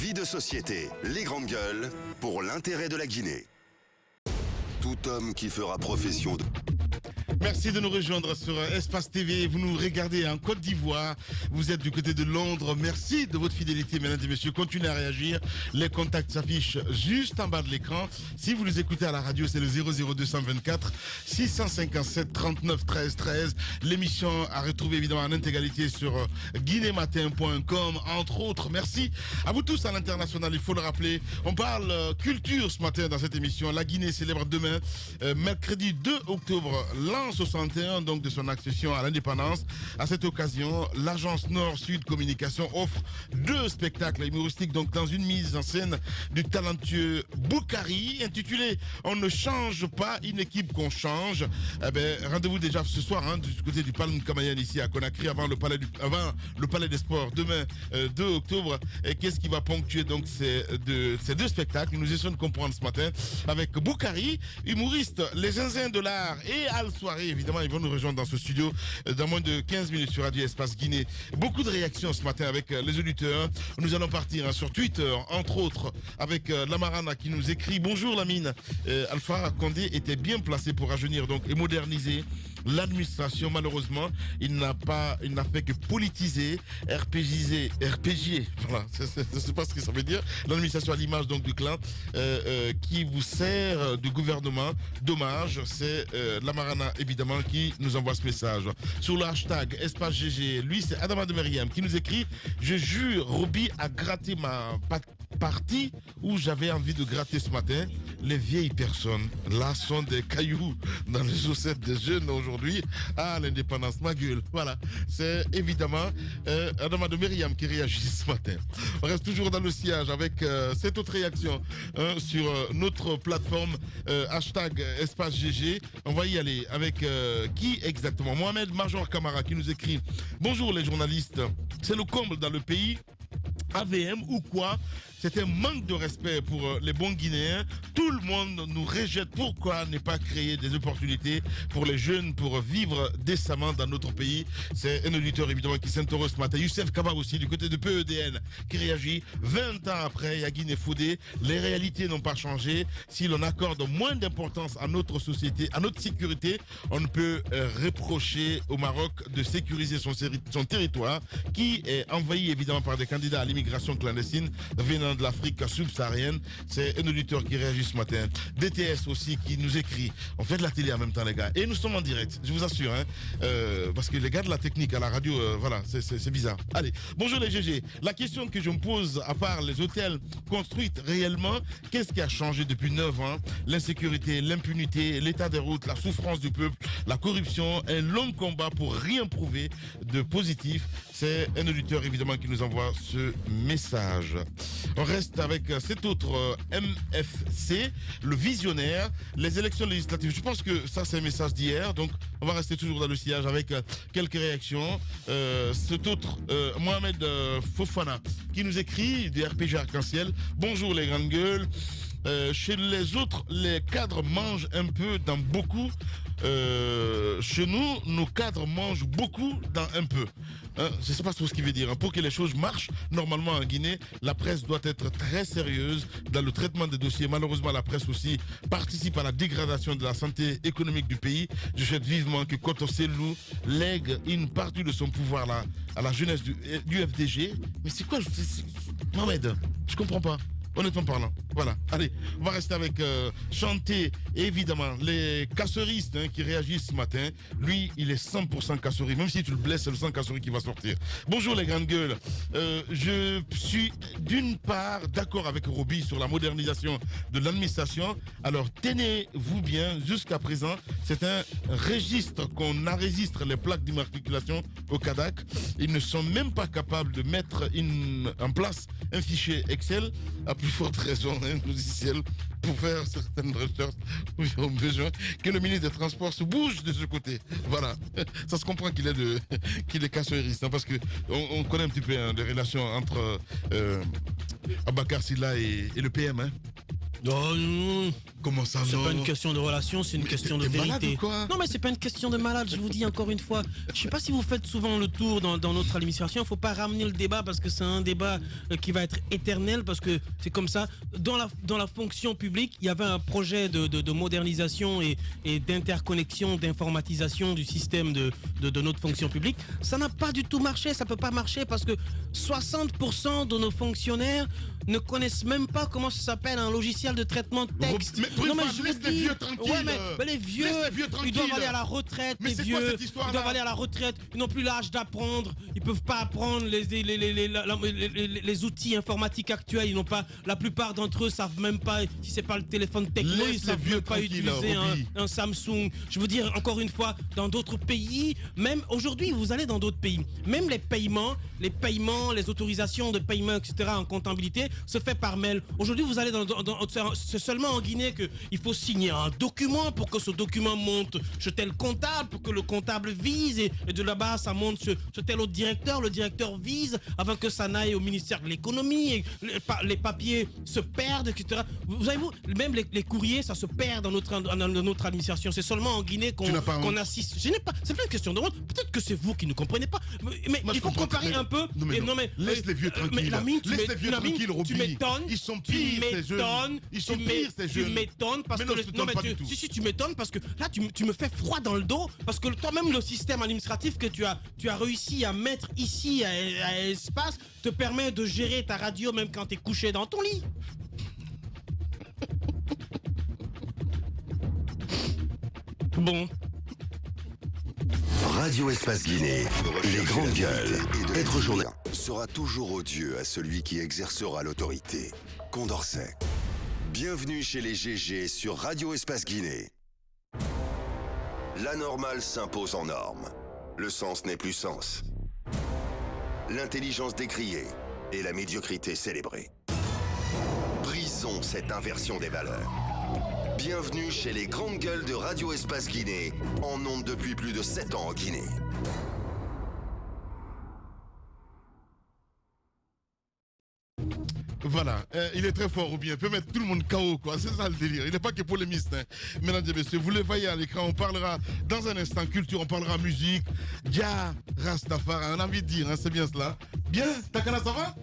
Vie de société, les grandes gueules, pour l'intérêt de la Guinée. Tout homme qui fera profession de... Merci de nous rejoindre sur Espace TV. Vous nous regardez en Côte d'Ivoire. Vous êtes du côté de Londres. Merci de votre fidélité, mesdames et messieurs. Continuez à réagir. Les contacts s'affichent juste en bas de l'écran. Si vous les écoutez à la radio, c'est le 00224 657 39 13 13. L'émission à retrouver évidemment en intégralité sur guinématin.com, entre autres. Merci à vous tous à l'international. Il faut le rappeler. On parle culture ce matin dans cette émission. La Guinée célèbre demain, mercredi 2 octobre, l'an 61 donc de son accession à l'indépendance. À cette occasion, l'agence Nord-Sud Communication offre 2 spectacles humoristiques donc dans une mise en scène du talentueux Boukari intitulé On ne change pas une équipe qu'on change. Eh ben, rendez-vous déjà ce soir du côté du Palme Kamayan ici à Conakry avant le palais des sports demain 2 octobre. Et qu'est-ce qui va ponctuer donc ces deux spectacles? Nous essayons de comprendre ce matin avec Boukari, humoriste, les zinzins de l'art et Al Soirée. Évidemment, ils vont nous rejoindre dans ce studio dans moins de 15 minutes sur Radio Espace Guinée. Beaucoup de réactions ce matin avec les auditeurs. Nous allons partir sur Twitter, entre autres, avec Lamarana qui nous écrit « Bonjour Lamine, Alpha Condé était bien placé pour rajeunir donc, et moderniser l'administration. Malheureusement, il n'a fait que politiser, RPGiser, voilà, je ne sais pas ce que ça veut dire. L'administration à l'image donc du clan qui vous sert de gouvernement. Dommage, c'est Lamarana évidemment qui nous envoie ce message. Sur le hashtag Espace GG, lui c'est Adama de Myriam qui nous écrit « Je jure, Roby a gratté ma partie où j'avais envie de gratter ce matin. Les vieilles personnes, là, sont des cailloux dans les chaussettes des jeunes aujourd'hui. Ah, l'indépendance, ma gueule. Voilà, c'est évidemment Adama de Myriam qui réagit ce matin. On reste toujours dans le sillage avec cette autre réaction sur notre plateforme hashtag Espace GG. On va y aller avec qui exactement? Mohamed Major Kamara qui nous écrit « Bonjour les journalistes, c'est le comble dans le pays. AVM ou quoi? C'est un manque de respect pour les bons Guinéens. Tout le monde nous rejette. Pourquoi ne pas créer des opportunités pour les jeunes pour vivre décemment dans notre pays? » C'est un auditeur évidemment qui s'interroge ce matin. Youssef Kaba aussi du côté de PEDN qui réagit. 20 ans après, Yagine Foudé, les réalités n'ont pas changé. Si l'on accorde moins d'importance à notre société, à notre sécurité, on ne peut reprocher au Maroc de sécuriser son territoire qui est envahi évidemment par des candidats à l'immigration clandestine venant de l'Afrique subsaharienne. C'est un auditeur qui réagit ce matin. DTS aussi qui nous écrit. On fait de la télé en même temps les gars. Et nous sommes en direct, je vous assure. Parce que les gars de la technique à la radio, voilà, c'est bizarre. Allez, bonjour les GG. La question que je me pose, à part les hôtels construits réellement, qu'est-ce qui a changé depuis 9 ans? L'insécurité, l'impunité, l'état des routes, la souffrance du peuple, la corruption, un long combat pour rien prouver de positif. C'est un auditeur évidemment qui nous envoie ce message. On reste avec cet autre MFC, le visionnaire, les élections législatives. Je pense que ça c'est un message d'hier, donc on va rester toujours dans le sillage avec quelques réactions. Cet autre, Mohamed Fofana, qui nous écrit du RPG Arc-en-Ciel. Bonjour les grandes gueules. Chez les autres, les cadres mangent un peu dans beaucoup. Chez nous, nos cadres mangent beaucoup dans un peu. Je ne sais pas ce qu'il veut dire. Pour que les choses marchent, normalement en Guinée, la presse doit être très sérieuse dans le traitement des dossiers. Malheureusement, la presse aussi participe à la dégradation de la santé économique du pays. Je souhaite vivement que Koto Selou lègue une partie de son pouvoir là, à la jeunesse du FDG. Mais c'est quoi Mohamed, je comprends pas. Honnêtement parlant, voilà. Allez, on va rester avec Chanté, évidemment, les casseristes qui réagissent ce matin. Lui, il est 100% casserie. Même si tu le blesses, c'est le sang casserie qui va sortir. Bonjour les grandes gueules. Je suis d'une part d'accord avec Roby sur la modernisation de l'administration. Alors, tenez-vous bien, jusqu'à présent, c'est un registre qu'on enregistre les plaques d'immatriculation au CADAC. Ils ne sont même pas capables de mettre en place un fichier Excel, à plus forte raison, un logiciel pour faire certaines recherches où ils ont besoin que le ministre des Transports se bouge de ce côté. Voilà. Ça se comprend qu'il est casseriste, parce que on connaît un petit peu les relations entre Abakar Silla et le PM. Comment ça, C'est non? pas une question de relation, c'est une Mais question de t'es malade vérité. ou quoi? Non, mais c'est pas une question de malade, je vous dis encore une fois. Je sais pas si vous faites souvent le tour dans notre administration, il faut pas ramener le débat parce que c'est un débat qui va être éternel, parce que c'est comme ça. Dans la fonction publique, il y avait un projet de modernisation et d'interconnexion, d'informatisation du système de notre fonction publique. Ça n'a pas du tout marché, ça peut pas marcher parce que 60% de nos fonctionnaires ne connaissent même pas comment ça s'appelle un logiciel de traitement de texte. Mais je laisse les vieux tranquilles. Ouais, mais les vieux, ils doivent aller à la retraite. Mais les c'est vieux, quoi cette histoire-là? ils doivent aller à la retraite. Ils n'ont plus l'âge d'apprendre. Ils peuvent pas apprendre les outils informatiques actuels. Ils n'ont pas. La plupart d'entre eux savent même pas si c'est pas le téléphone techno. Laisse Ils savent les vieux même pas tranquilles, utiliser Roby. un Samsung. Je veux dire encore une fois, dans d'autres pays, même aujourd'hui, vous allez dans d'autres pays, même les paiements, les autorisations de paiement, etc. en comptabilité se fait par mail. Aujourd'hui, vous allez c'est seulement en Guinée qu'il faut signer un document pour que ce document monte chez tel comptable, pour que le comptable vise et de là-bas ça monte chez tel autre directeur, le directeur vise avant que ça n'aille au ministère de l'économie, et les papiers se perdent, etc. Vous savez, même les courriers, ça se perd dans notre administration. C'est seulement en Guinée qu'on assiste. Je n'ai pas. C'est pas une question de honte. Peut-être que c'est vous qui ne comprenez pas. Mais Moi, il je faut comprends comparer très- un peu. Non, mais laisse les vieux tranquilles. Laisse les vieux tranquilles, Roby. Tu m'étonnes. Ils sont pires, ces jeunes. Ils sont pires, ces jeunes. Tu m'étonnes parce Mais que non, je t'étonne pas du tout. si tu m'étonnes parce que là tu me fais froid dans le dos parce que toi-même le système administratif que tu as réussi à mettre ici à Espace te permet de gérer ta radio même quand tu es couché dans ton lit. Bon. Radio Espace Guinée, les grandes gueules. Être journaliste sera toujours odieux à celui qui exercera l'autorité. Condorcet. Bienvenue chez les GG sur Radio Espace Guinée. La normale s'impose en norme. Le sens n'est plus sens. L'intelligence décriée et la médiocrité célébrée. Brisons cette inversion des valeurs. Bienvenue chez les grandes gueules de Radio Espace Guinée, en ondes depuis plus de 7 ans en Guinée. Voilà, il est très fort ou bien, il peut mettre tout le monde KO, quoi. C'est ça le délire. Il n'est pas que polémiste, hein. Mesdames et messieurs, vous le voyez à l'écran, on parlera dans un instant culture, on parlera musique. Dia Rastafari, on a envie de dire, hein, c'est bien cela. Bien, Takana, ça va?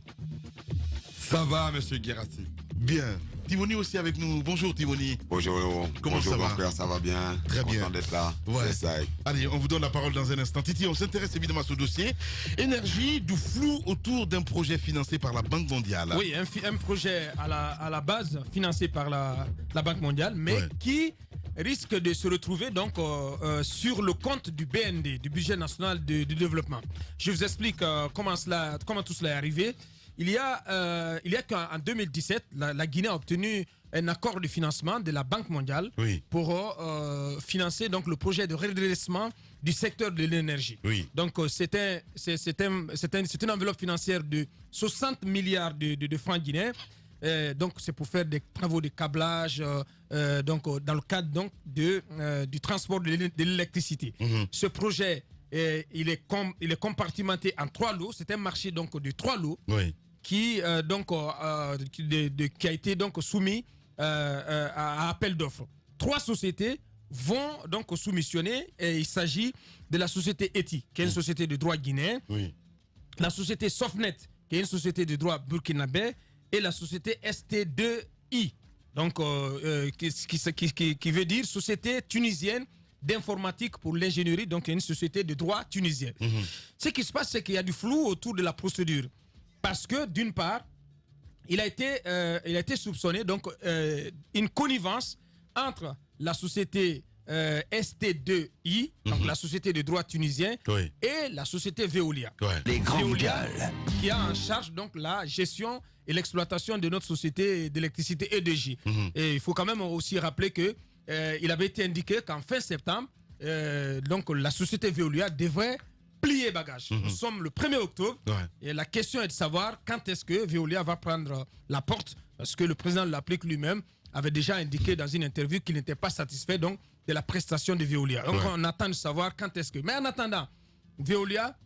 Ça va, monsieur Guérassi. Bien. Timoni aussi avec nous. Bonjour Timoni. Bonjour. Comment Bonjour, ça va? mon frère, ça va bien? Très bien. Content d'être là. Ouais. C'est ça. Allez, on vous donne la parole dans un instant. Titi, on s'intéresse évidemment à ce dossier. Énergie, du flou autour d'un projet financé par la Banque mondiale. Oui, un projet à la base financé par la Banque mondiale, mais Ouais. qui risque de se retrouver donc sur le compte du BND, du budget national de développement. Je vous explique comment tout cela est arrivé. Il y a qu'en 2017, la Guinée a obtenu un accord de financement de la Banque mondiale Oui. pour financer donc le projet de redressement du secteur de l'énergie. Oui. Donc c'est une enveloppe financière de 60 milliards de francs guinéens. Donc c'est pour faire des travaux de câblage dans le cadre donc du transport de l'électricité. Mhm. Ce projet il est compartimenté en 3 lots. C'est un marché donc de 3 lots Oui. qui a été donc soumis à appel d'offres. 3 sociétés vont donc soumissionner et il s'agit de la société ETI, qui est une société de droit guinéen, Oui. la société Softnet, qui est une société de droit burkinabé, et la société ST2I, donc qui veut dire Société tunisienne d'informatique pour l'ingénierie, donc une société de droit tunisienne. Mhm. Ce qui se passe, c'est qu'il y a du flou autour de la procédure. Parce que, d'une part, il a été soupçonné donc une connivence entre la société ST2I, donc la société de droit tunisien, Oui. et la société Veolia. Ouais. Les grandes Veolia, gueules. qui a en charge donc la gestion et l'exploitation de notre société d'électricité E2J. Mhm. Et il faut quand même aussi rappeler que il avait été indiqué qu'en fin septembre, donc la société Veolia devrait plier bagage. Nous sommes le 1er octobre. Ouais. Et la question est de savoir quand est-ce que Veolia va prendre la porte, parce que le président de l'APLIC lui-même avait déjà indiqué dans une interview qu'il n'était pas satisfait donc de la prestation de Veolia. Donc Ouais. on attend de savoir quand est-ce que... Mais en attendant, Veolia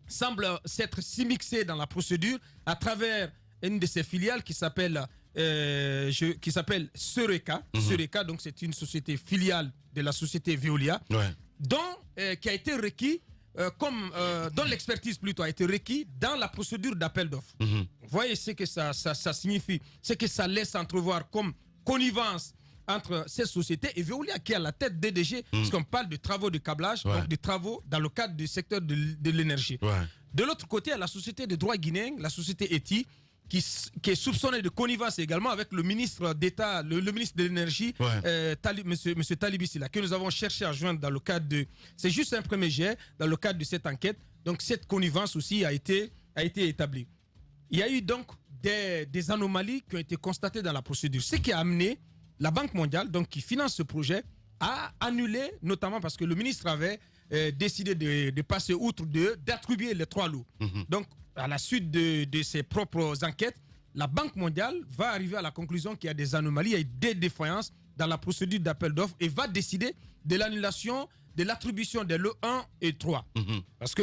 semble s'être s'immiscé dans la procédure à travers une de ses filiales qui s'appelle Sereka. Sereka, donc c'est une société filiale de la société Veolia, qui a été requis, dont l'expertise plutôt a été requis dans la procédure d'appel d'offres. Vous voyez ce que ça signifie, ce que ça laisse entrevoir comme connivence entre ces sociétés et Veolia qui est à la tête DDG, parce qu'on parle de travaux de câblage, donc de travaux dans le cadre du secteur de l'énergie. De l'autre côté, il y a la société de droit guinéen, la société ETI, qui est soupçonnée de connivence également avec le ministre d'État, le ministre de l'énergie, monsieur Talibi Silla, que nous avons cherché à joindre dans le cadre de... C'est juste un premier jet dans le cadre de cette enquête. Donc cette connivence aussi a été établie. Il y a eu donc des anomalies qui ont été constatées dans la procédure, ce qui a amené la Banque mondiale, donc, qui finance ce projet, à annuler, notamment parce que le ministre avait décidé de passer outre, d'attribuer les 3 lots. Donc, à la suite de ses propres enquêtes, la Banque mondiale va arriver à la conclusion qu'il y a des anomalies, il y a des défaillances dans la procédure d'appel d'offres et va décider de l'annulation de l'attribution des lots 1 et 3. Parce que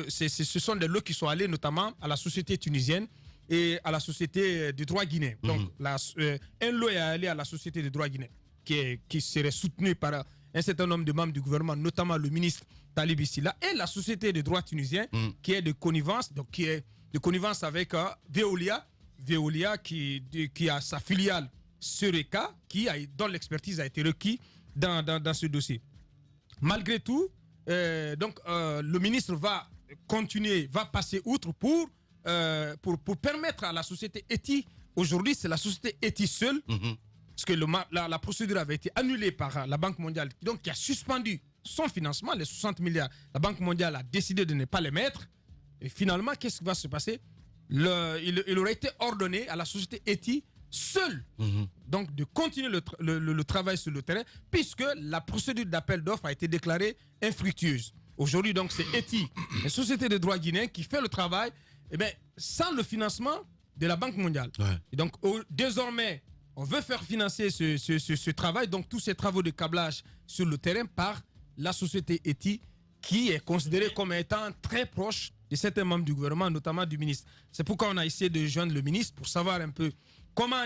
ce sont des lots qui sont allés notamment à la société tunisienne et à la société de droit guinéen. Donc, un lot est allé à la société de droit guinéen qui serait soutenu par un certain nombre de membres du gouvernement, notamment le ministre Talibi Silla, et la société de droit tunisien qui est de connivence, donc qui est de connivence avec Veolia qui a sa filiale Sereka, dont l'expertise a été requise dans ce dossier. Malgré tout, le ministre va passer outre pour permettre à la société ETI, aujourd'hui c'est la société ETI seule, parce que la procédure avait été annulée par la Banque mondiale, donc qui a suspendu son financement, les 60 milliards. La Banque mondiale a décidé de ne pas les mettre. Et finalement, qu'est-ce qui va se passer? Il aurait été ordonné à la société ETI seule donc de continuer le travail sur le terrain, puisque la procédure d'appel d'offres a été déclarée infructueuse. Aujourd'hui, donc, c'est ETI, une société de droit guinéen, qui fait le travail sans le financement de la Banque mondiale. Et donc, désormais, on veut faire financer ce travail, donc tous ces travaux de câblage sur le terrain par la société ETI, qui est considérée comme étant très proche de certains membres du gouvernement, notamment du ministre. C'est pourquoi on a essayé de joindre le ministre pour savoir un peu comment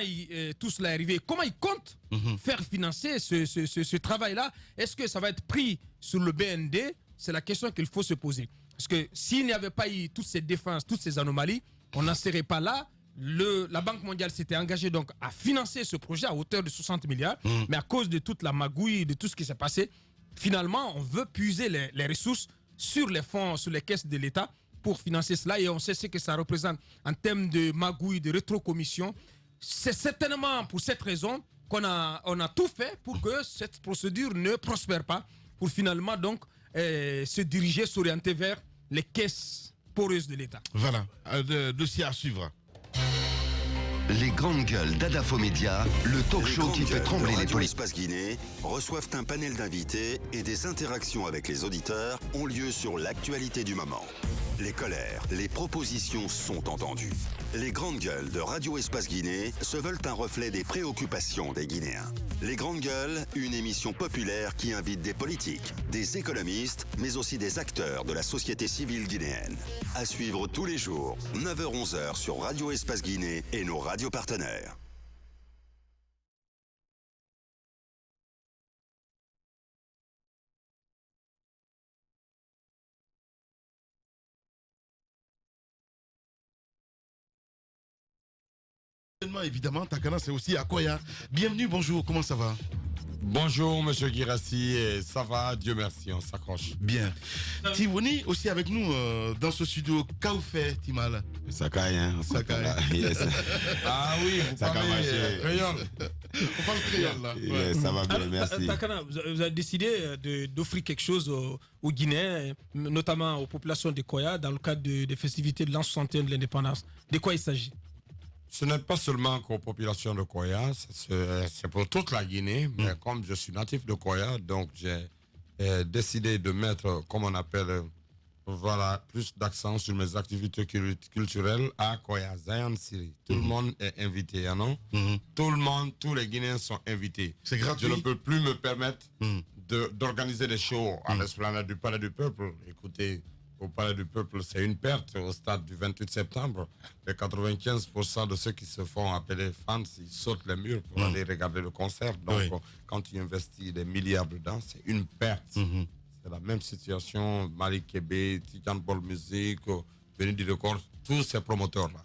tout cela est arrivé, comment il compte faire financer ce travail-là. Est-ce que ça va être pris sur le BND? C'est la question qu'il faut se poser. Parce que s'il n'y avait pas eu toutes ces défenses, toutes ces anomalies, on n'en serait pas là. La Banque mondiale s'était engagée donc à financer ce projet à hauteur de 60 milliards, mais à cause de toute la magouille, de tout ce qui s'est passé, finalement, on veut puiser les ressources sur les fonds, sur les caisses de l'État pour financer cela, et on sait ce que ça représente en termes de magouille, de rétrocommission. C'est certainement pour cette raison qu'on a tout fait pour que cette procédure ne prospère pas, pour finalement donc se diriger, s'orienter vers les caisses poreuses de l'État. Voilà, dossier à suivre. Les grandes gueules d'Adafo Média, le talk show qui fait trembler les Radio politiques. Espace Guinée reçoivent un panel d'invités et des interactions avec les auditeurs ont lieu sur l'actualité du moment. Les colères, les propositions sont entendues. Les grandes gueules de Radio Espace Guinée se veulent un reflet des préoccupations des Guinéens. Les grandes gueules, une émission populaire qui invite des politiques, des économistes, mais aussi des acteurs de la société civile guinéenne. À suivre tous les jours, 9h-11h sur Radio Espace Guinée et nos radios partenaires. Évidemment, Takana, c'est aussi Akoya. Bienvenue, bonjour, comment ça va? Bonjour, monsieur Guirassi, et ça va, Dieu merci, on s'accroche. Bien. Tivoni aussi avec nous dans ce studio. Kaoufé, Timal. Sakai, hein. Sakai. Yes. Ah oui, vous Ça parlez marché. créole. On parle créole là. Yes, ça va bien, merci. Takana, vous avez décidé d'offrir quelque chose aux Guinéens, notamment aux populations de Koya, dans le cadre des festivités de l'an 61 de l'indépendance. De quoi il s'agit? Ce n'est pas seulement qu'aux populations de Koya, c'est pour toute la Guinée, mais comme je suis natif de Koya, donc j'ai décidé de mettre, comme on appelle, voilà, plus d'accent sur mes activités culturelles à Koya, Zion City. Tout le monde est invité, hein, non? Tout le monde, tous les Guinéens sont invités. C'est gratuit. Je ne peux plus me permettre d'organiser des shows à l'esplanade du Palais du Peuple. Écoutez, au Palais du Peuple, c'est une perte. Au stade du 28 septembre, les 95% de ceux qui se font appeler fans, ils sautent les murs pour aller regarder le concert. Donc, quand tu investis des milliards dedans, c'est une perte. C'est la même situation. Malik Kébé, Tijan Ball Music, Venu du Record, tous ces promoteurs-là.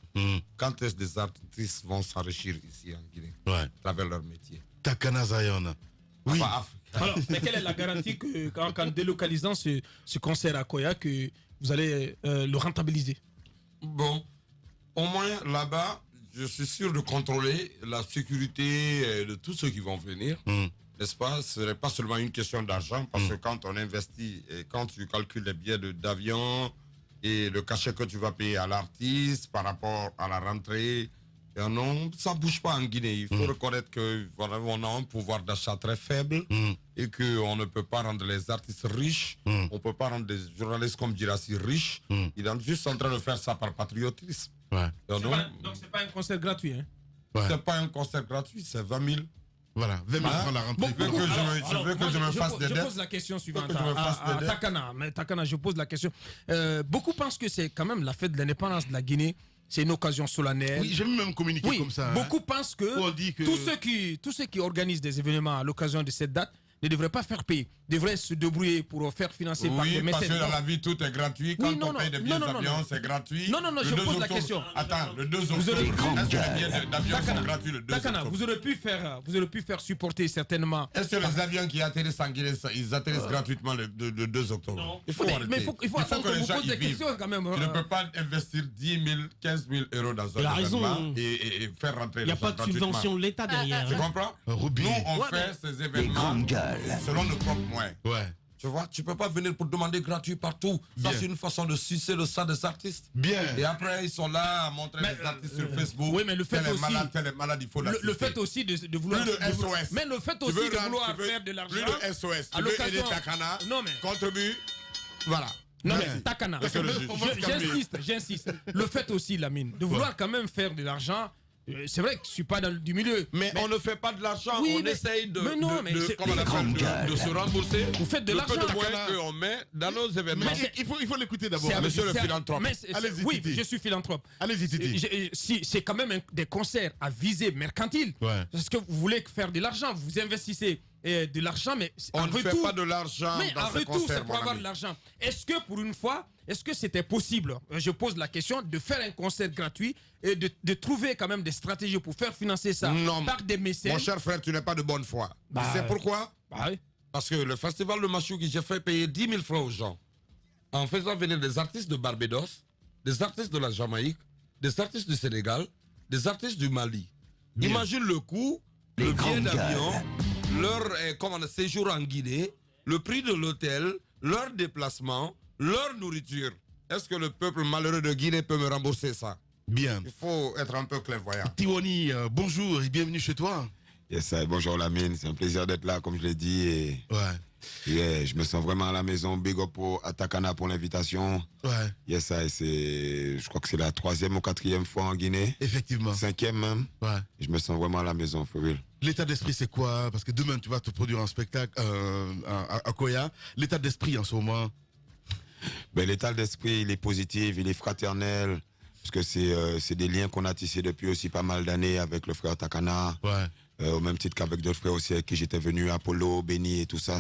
Quand est-ce que des artistes vont s'enrichir ici en Guinée à travers leur métier? Takana Zion. Oui. Alors, mais quelle est la garantie qu'en délocalisant ce concert à Koya, que vous allez le rentabiliser? Bon, au moins là-bas, je suis sûr de contrôler la sécurité de tous ceux qui vont venir. N'est-ce pas? Ce n'est pas seulement une question d'argent, parce que quand on investit et quand tu calcules les billets d'avion et le cachet que tu vas payer à l'artiste par rapport à la rentrée, non, ça ne bouge pas en Guinée. Il faut reconnaître que voilà, on a un pouvoir d'achat très faible et qu'on ne peut pas rendre les artistes riches. On ne peut pas rendre des journalistes comme Girassi riches. Ils sont juste en train de faire ça par patriotisme. Donc, c'est pas un concert gratuit. Hein? C'est pas un concert gratuit, c'est 20 000. Voilà, 20 000 francs la rentrée. Je pose la question suivante à Takana. Mais Takana, je pose la question. Beaucoup pensent que c'est quand même la fête de l'indépendance de la Guinée. C'est une occasion solennelle. Oui, j'ai même communiqué comme ça. Beaucoup pensent que, tous ceux qui organisent des événements à l'occasion de cette date ne devraient pas faire payer, devraient se débrouiller pour faire financer par des mécènes. Oui, parce que dans la vie, tout est gratuit. Quand on paye des billets d'avion, c'est gratuit. Non, je pose la question. Attends, le 2 octobre, est-ce que les billets d'avion sont gratuits le 2 octobre? Takana, vous aurez pu faire supporter certainement. Est-ce que les avions qui atterrissent en Guinée, ils atterrissent gratuitement le 2 octobre? Non. Il faut arrêter. Mais il faut attendre que vous pose des questions quand même. Tu ne peux pas investir 10 000, 15 000 euros dans un événement et faire rentrer les gens gratuitement. Il n'y a pas de subvention de l'État derrière. Tu comprends? Nous, on fait ces événements selon nos propres moyens. Tu vois, tu peux pas venir pour demander gratuit partout. Ça, c'est une façon de sucer le sang des artistes. Et après, ils sont là à montrer les artistes sur Facebook. Oui, mais le fait aussi... Tel est malade, il faut l'assister. Le fait aussi de vouloir... Plus de SOS. Mais le fait aussi de vouloir faire de l'argent... Plus de SOS. Tu veux aider Takana. Non, mais... Contribue. Voilà. Non, mais Takana, j'insiste. Le fait aussi, Lamine, de vouloir quand même faire de l'argent... C'est vrai que je ne suis pas du milieu. Mais on ne fait pas de l'argent, on essaye de se rembourser. Vous faites de l'argent. Le peu de moyens qu'on met dans nos événements. Mais il faut l'écouter d'abord. Monsieur le philanthrope. Oui, je suis philanthrope. Allez-y, Titi. C'est quand même des concerts à visée mercantile. Parce que vous voulez faire de l'argent, vous investissez de l'argent, mais on ne fait pas de l'argent. Mais en retour, c'est pour avoir de l'argent. Est-ce que pour une fois, est-ce que c'était possible, je pose la question, de faire un concert gratuit et de trouver quand même des stratégies pour faire financer ça par des mécènes? Mon cher frère, tu n'es pas de bonne foi. C'est pourquoi? Parce que le festival de Machouki, j'ai fait payer 10 000 francs aux gens en faisant venir des artistes de Barbados, des artistes de la Jamaïque, des artistes du Sénégal, des artistes du Mali. Imagine le coût, le billet d'avion, leur séjour en Guinée, le prix de l'hôtel, leur déplacement, leur nourriture. Est-ce que le peuple malheureux de Guinée peut me rembourser ça? Bien. Il faut être un peu clairvoyant. Tiwani, bonjour et bienvenue chez toi. Yes, bonjour Lamine, c'est un plaisir d'être là, comme je l'ai dit. Et je me sens vraiment à la maison. Big up à Takana pour l'invitation. Yes, je crois que c'est la 3e ou 4e fois en Guinée. Effectivement. 5e même. Et je me sens vraiment à la maison, for real. L'état d'esprit, c'est quoi? Parce que demain, tu vas te produire un spectacle à Koya. L'état d'esprit en ce moment? L'état d'esprit, il est positif, il est fraternel. Parce que c'est des liens qu'on a tissés depuis aussi pas mal d'années avec le frère Takana. Au même titre qu'avec d'autres frères aussi avec qui j'étais venu, Apollo, Benny et tout ça.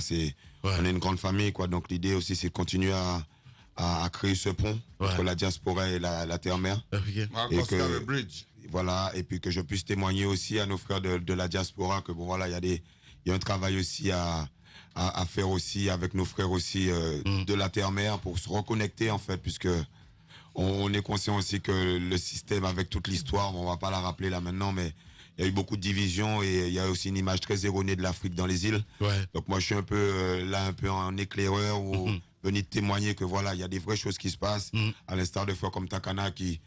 On est une grande famille, quoi. Donc l'idée aussi, c'est de continuer à créer ce pont entre la diaspora et la terre-mère. Voilà, et puis que je puisse témoigner aussi à nos frères de la diaspora que bon voilà, il y a un travail aussi à faire aussi avec nos frères aussi de la terre-mère pour se reconnecter en fait, puisque on est conscient aussi que le système avec toute l'histoire, on va pas la rappeler là maintenant, mais il y a eu beaucoup de divisions et il y a aussi une image très erronée de l'Afrique dans les îles. Donc moi je suis un peu là un peu en éclaireur ou venir témoigner que voilà, il y a des vraies choses qui se passent, à l'instar de frères comme Takana qui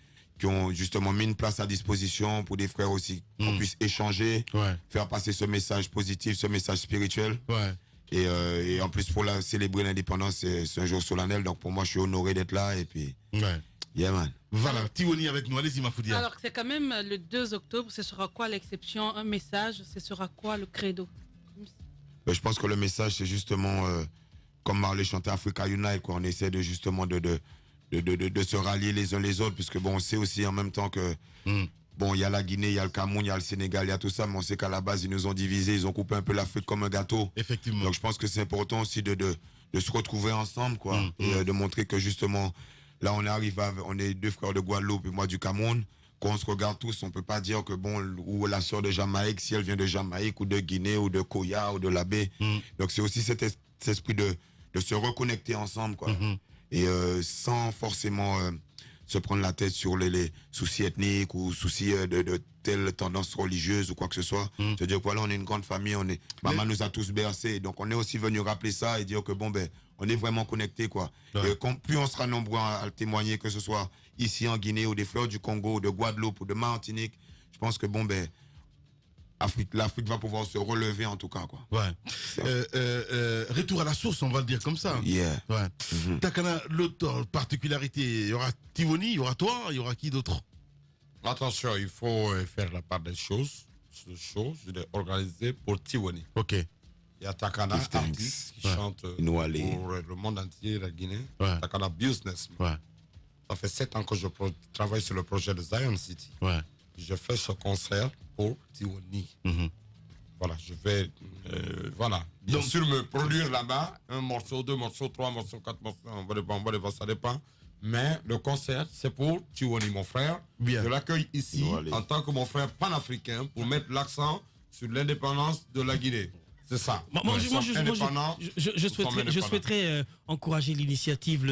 ont justement mis une place à disposition pour des frères aussi, qu'on puisse échanger, faire passer ce message positif, ce message spirituel. Et en plus, pour célébrer l'indépendance, c'est un jour solennel. Donc pour moi, je suis honoré d'être là. Et puis, yeah, man. Voilà, Tiwani avec nous. Allez-y, Mafoudia. Alors, c'est quand même le 2 octobre. Ce sera quoi l'exception? Un message? Ce sera quoi le credo? Je pense que le message, c'est justement comme Marley chantait Africa Unite, quoi. On essaie de justement de se rallier les uns les autres, puisque bon, on sait aussi en même temps que bon, il y a la Guinée, il y a le Cameroun, il y a le Sénégal, il y a tout ça, mais on sait qu'à la base, ils nous ont divisés, ils ont coupé un peu l'Afrique comme un gâteau. Effectivement. Donc je pense que c'est important aussi de se retrouver ensemble, quoi, et de montrer que justement, là, on est 2 frères de Guadeloupe et moi du Cameroun. Quand on se regarde tous, on peut pas dire que bon, ou la sœur de Jamaïque, si elle vient de Jamaïque ou de Guinée ou de Koya ou de Labé. Donc c'est aussi cet esprit de se reconnecter ensemble, quoi. Et sans forcément se prendre la tête sur les soucis ethniques ou soucis de telle tendance religieuse ou quoi que ce soit. C'est-à-dire que voilà, on est une grande famille, maman nous a tous bercés, donc on est aussi venu rappeler ça et dire que bon, ben, on est vraiment connectés, quoi. Ouais. Et plus on sera nombreux à témoigner, que ce soit ici en Guinée ou des fleurs du Congo, ou de Guadeloupe ou de Martinique, je pense que bon, ben, l'Afrique va pouvoir se relever en tout cas, quoi. Ouais. Retour à la source, on va le dire comme ça. Yeah. Ouais. Takana, l'autre particularité, il y aura Tivoni, il y aura toi, il y aura qui d'autre? Attention, il faut faire la part des choses. Ce show, je l'ai organisé pour Tivoni. Ok. Il y a Takana, Give thanks. artiste, qui Ouais. chante Nous aller. pour le monde entier, la Guinée. Ouais. Takana Business. Ouais. Ça fait 7 ans que je travaille sur le projet de Zion City. Ouais. Je fais ce concert pour Tivoni. Voilà, je vais, voilà, bien Donc- sûr me produire là-bas, 1 morceau, 2 morceaux, 3 morceaux, 4 morceaux, on va dépendre, ça dépend. Mais le concert, c'est pour Tivoni, mon frère. Bien. Je l'accueille ici Nous aller. en tant que mon frère panafricain pour mettre l'accent sur l'indépendance de la Guinée. C'est ça. Moi, Nous sommes indépendants. je souhaiterais encourager l'initiative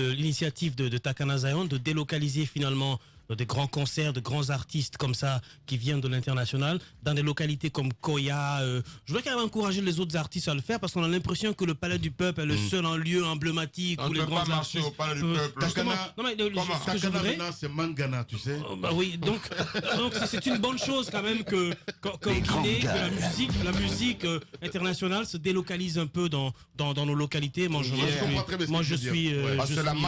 de Takana Zion de délocaliser finalement des grands concerts, de grands artistes comme ça qui viennent de l'international dans des localités comme Koya. Je voudrais quand même encourager les autres artistes à le faire parce qu'on a l'impression que le Palais du Peuple est le seul en lieu emblématique On où ne les peut grands pas marcher artistes au Palais du peuvent- Peuple. Justement, Takana- non, mais ce que je Takana voudrais- maintenant, c'est Mangana, tu sais. bah oui, donc c'est une bonne chose quand même qu'en Guinée, que la musique internationale se délocalise un peu dans nos localités. Moi, je comprends très bien ce que tu veux dire. Parce je que la suis-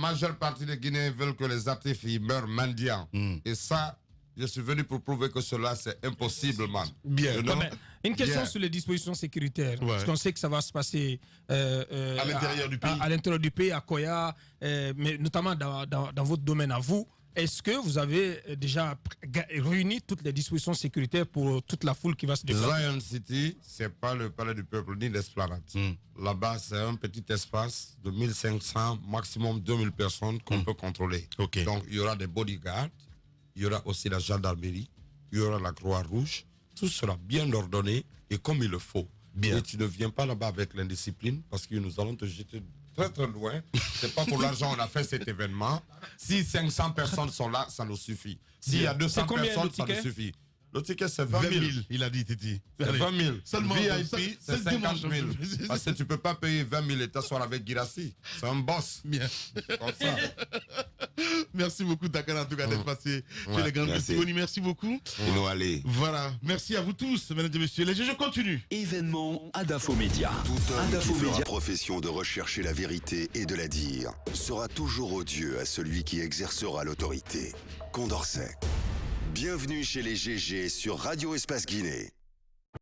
majeure partie des Guinéens veulent que les artistes ils meurent mendiants. Et ça, je suis venu pour prouver que cela, c'est impossible, man. Bien. You Ouais, know? mais une question Yeah. sur les dispositions sécuritaires. Ouais. Parce qu'on sait que ça va se passer À l'intérieur du pays. À l'intérieur du pays, à Koya, mais notamment dans votre domaine à vous. Est-ce que vous avez déjà réuni toutes les dispositions sécuritaires pour toute la foule qui va se déplacer? Zion City, c'est pas le palais du peuple ni l'esplanade. Là-bas, c'est un petit espace de 1500, maximum 2000 personnes qu'on peut contrôler. Ok. Donc, il y aura des bodyguards, il y aura aussi la gendarmerie, il y aura la Croix-Rouge. Tout sera bien ordonné et comme il le faut. Bien. Et tu ne viens pas là-bas avec l'indiscipline parce que nous allons te jeter très très loin. C'est pas pour l'argent qu'on a fait cet événement. Si 500 personnes sont là, ça nous suffit. S'il y a 200 C'est combien personnes, le ça nous ticket? suffit. Le ticket, c'est 20 20 000. 000, il a dit, Titi. C'est Allez. 20 000. Seulement, VIP, c'est le 50 000. dimanche. Parce que tu peux pas payer 20 000 et t'asseoir avec Girassi. C'est un boss. Bien. Comme ça. Merci beaucoup, Takana, en tout cas, d'être passé chez Ouais, les grandes merci. Tivoni. Merci beaucoup. Et nous aller. Voilà. Merci à vous tous, mesdames et messieurs. Les jeux continuent. Événement Adafo Média. Tout homme qui fera profession de rechercher la vérité et de la dire sera toujours odieux à celui qui exercera l'autorité. Condorcet. Bienvenue chez les GG sur Radio Espace Guinée.